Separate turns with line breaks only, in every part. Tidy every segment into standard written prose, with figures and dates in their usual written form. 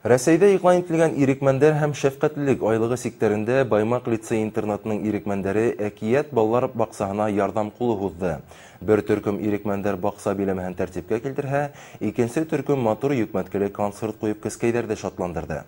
Рәсәйдә иғлан ителгән Ирекмәндәр һәм шәфкатьлелек айлыгы сиктерендә Баймак лицей-интернатының Ирекмәндәре Әкиәт балалар баҡсаһына ярдам ҡулы һуҙҙы. Бер төркөм Ирекмәндәр баҡса биләмәһен тәртипкә килтерһә, икенсе төркөм матур йөкмәткеле концерт ҡуйып кескәйҙәрҙе шатландырҙы.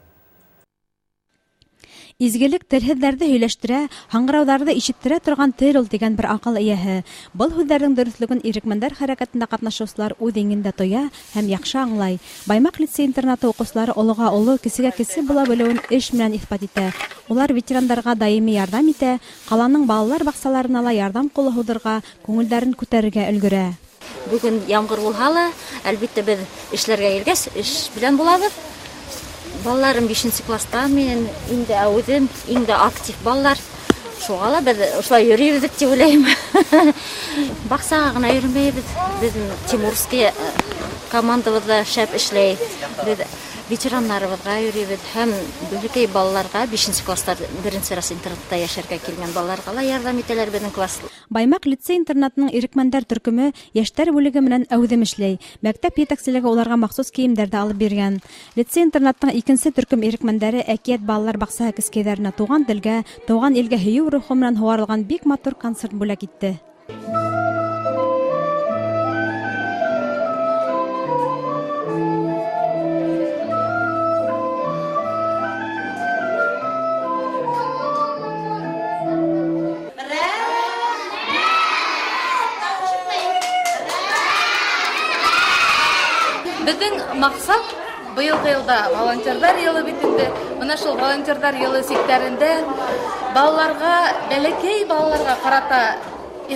Изгелек телһеҙҙәрҙе һөйләштерә, һаңғырауҙарҙы ишеттерә торған тел ул дигән бер аҡыл эйәһе. Был һүҙҙәрҙең дөрөҫлөгөн Ирекмәндәр хәрәкәтендә ҡатнашыусылар үҙ еңендә тоя һәм яҡшы аңлай. Баймак лицей-интернаты уҡыусылары олоға оло, кесегә кесе була белеүен эш менән иҫбат итә. Улар ветерандарға даими ярҙам итә, ҡаланың балалар баҡсаларына ла ярҙам ҡулы һуҙырға, күңелдәрен күтәрергә өлгөрә.
Бөгөн ямғыр булһа ла, әлбиттә беҙ эшләргә килгәс, эш белән булабыҙ. Балаларым 5-нче класста, мен инде әүҙем, инде актив балалар. Шуға ла беҙ ошолай йөрөйбеҙ дип уйлайым. Баҡсаға ғына йөрөмәйбеҙ. Беҙҙең Тимурский командабыҙҙа шәп эшләй. Беҙ ветераннарыбыҙға йөрөйбөҙ һәм бөлекәй балаларға 5-нче класстар 1-нче раз интернатта йәшәргә килгән балаларға ла ярҙам итәләр беҙҙең класс.
Баймак лицей-интернатының Ирекмәндәр төркөмө йәштәр бүлеге менән әүҙем эшләй. Мәктәп етәкселеге уларға махсус кейемдәрҙе алып биргән. Лицей-интернатның икенсе төркөм Ирекмәндәре Әкиәт балалар баҡсаһы кескәйҙәренә туған телгә, тыуған илгә һөйөү рухы менән һуарылған бик матур концерт бүләк итте.
Беҙҙең маҡсат быйылғы йылда волонтерҙар йылы бит инде. Бына шул волонтерҙар йылы сиктәрендә балаларға, бәләкәй балаларға ҡарата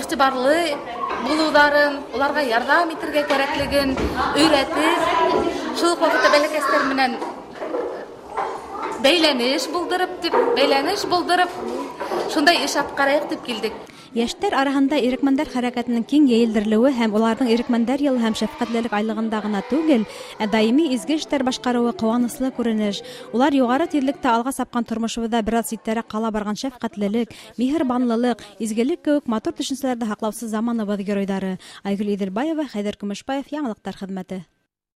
иғтибарлы булыуҙарын, уларға ярҙам итергә кәрәклеген өйрәтеп, шул уҡ ваҡытта бәләкәстәр менән бәйләнеш булдырып, шундай эш атҡарайыҡ дип килдек.
Йәштәр араһында Ирекмәндәр хәрәкәтенең киң йәйелдерелеүе һәм уларҙың Ирекмәндәр йылы һәм шәфҡәтлелек айлығында ғына түгел, ә даими изге эштәр башҡарыуы ҡыуаныслы күренеш. Улар юғары тиҙлектә алға сапҡан тормошобоҙҙа бер аҙ ситтәрәк ҡала барған шәфҡәтлелек, миһербанлылык, изгелек кеүек матур төшөнсәләрҙе һаҡлаусы заманыбыҙ геройҙары. Айгөл Иҙелбаева, Хәйҙәр Көмөшбаев, Яңылыҡтар хеҙмәте.